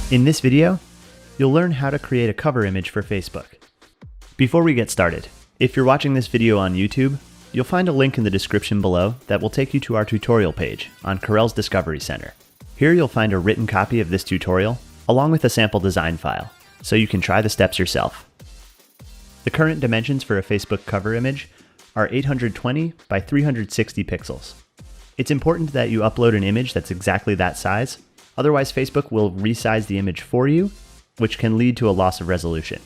In this video, you'll learn how to create a cover image for Facebook. Before we get started, if you're watching this video on YouTube, you'll find a link in the description below that will take you to our tutorial page on Corel's Discovery Center. Here you'll find a written copy of this tutorial along with a sample design file, so you can try the steps yourself. The current dimensions for a Facebook cover image are 820 by 360 pixels. It's important that you upload an image that's exactly that size, otherwise Facebook will resize the image for you, which can lead to a loss of resolution.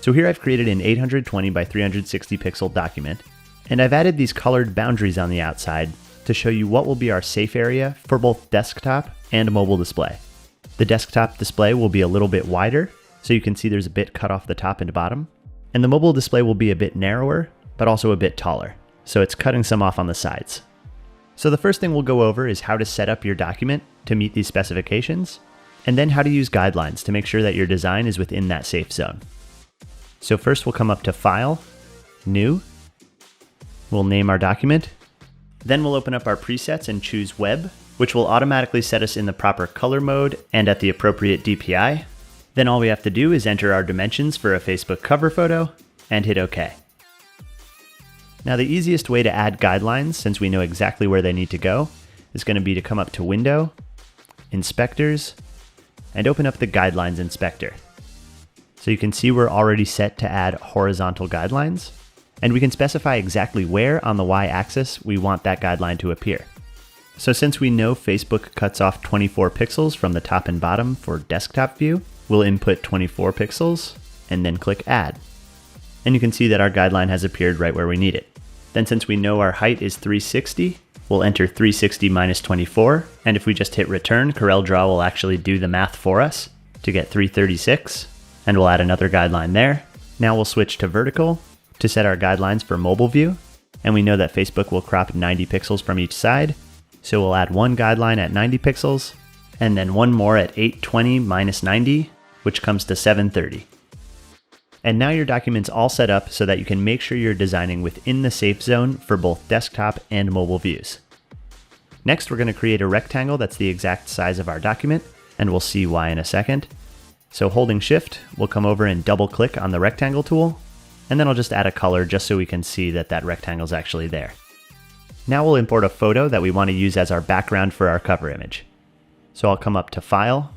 So here I've created an 820 by 360 pixel document, and I've added these colored boundaries on the outside to show you what will be our safe area for both desktop and mobile display. The desktop display will be a little bit wider, so you can see there's a bit cut off the top and bottom, and the mobile display will be a bit narrower, but also a bit taller, so it's cutting some off on the sides. So the first thing we'll go over is how to set up your document to meet these specifications, and then how to use guidelines to make sure that your design is within that safe zone. So first we'll come up to File, New, we'll name our document, then we'll open up our presets and choose Web, which will automatically set us in the proper color mode and at the appropriate DPI. Then all we have to do is enter our dimensions for a Facebook cover photo and hit OK. Now the easiest way to add guidelines, since we know exactly where they need to go, is going to be to come up to Window, Inspectors, and open up the Guidelines Inspector. So you can see we're already set to add horizontal guidelines, and we can specify exactly where on the Y-axis we want that guideline to appear. So since we know Facebook cuts off 24 pixels from the top and bottom for desktop view, we'll input 24 pixels and then click Add. And you can see that our guideline has appeared right where we need it. Then since we know our height is 360, we'll enter 360 minus 24, and if we just hit return, CorelDraw will actually do the math for us to get 336, and we'll add another guideline there. Now we'll switch to vertical to set our guidelines for mobile view, and we know that Facebook will crop 90 pixels from each side, so we'll add one guideline at 90 pixels, and then one more at 820 minus 90, which comes to 730. And now your document's all set up so that you can make sure you're designing within the safe zone for both desktop and mobile views. Next, we're going to create a rectangle that's the exact size of our document, and we'll see why in a second. So holding Shift, we'll come over and double click on the rectangle tool, and then I'll just add a color just so we can see that that rectangle is actually there. Now we'll import a photo that we want to use as our background for our cover image. So I'll come up to File,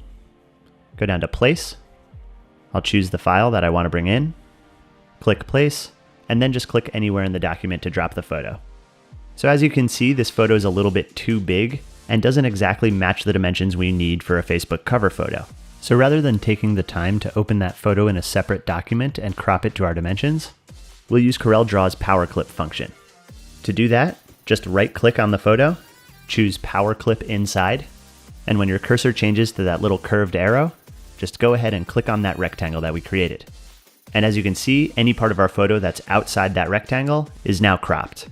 go down to Place, I'll choose the file that I want to bring in, click Place, and then just click anywhere in the document to drop the photo. So as you can see, this photo is a little bit too big and doesn't exactly match the dimensions we need for a Facebook cover photo. So rather than taking the time to open that photo in a separate document and crop it to our dimensions, we'll use CorelDraw's Power Clip function. To do that, just right-click on the photo, choose Power Clip Inside, and when your cursor changes to that little curved arrow, just go ahead and click on that rectangle that we created. And as you can see, any part of our photo that's outside that rectangle is now cropped.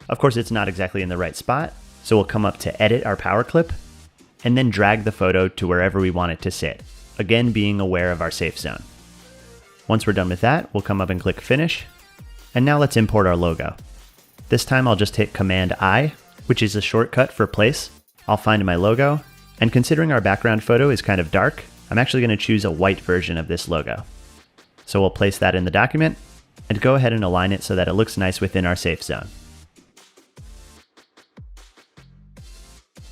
Of course, it's not exactly in the right spot, so we'll come up to Edit our Power Clip, and then drag the photo to wherever we want it to sit, again being aware of our safe zone. Once we're done with that, we'll come up and click Finish, and now let's import our logo. This time I'll just hit Command-I, which is a shortcut for place. I'll find my logo, and considering our background photo is kind of dark, I'm actually going to choose a white version of this logo. So we'll place that in the document and go ahead and align it so that it looks nice within our safe zone.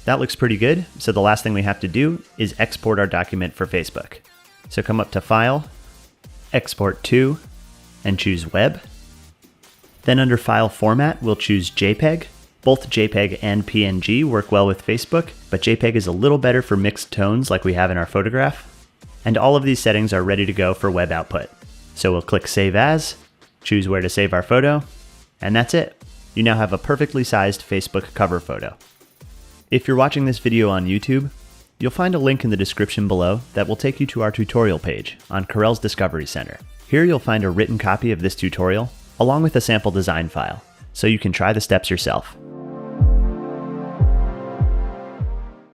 That looks pretty good, so the last thing we have to do is export our document for Facebook. So come up to File, Export to, and choose Web. Then under File Format, we'll choose JPEG. Both JPEG and PNG work well with Facebook, but JPEG is a little better for mixed tones like we have in our photograph. And all of these settings are ready to go for web output. So we'll click Save As, choose where to save our photo, and that's it. You now have a perfectly sized Facebook cover photo. If you're watching this video on YouTube, you'll find a link in the description below that will take you to our tutorial page on Corel's Discovery Center. Here you'll find a written copy of this tutorial along with a sample design file, so you can try the steps yourself.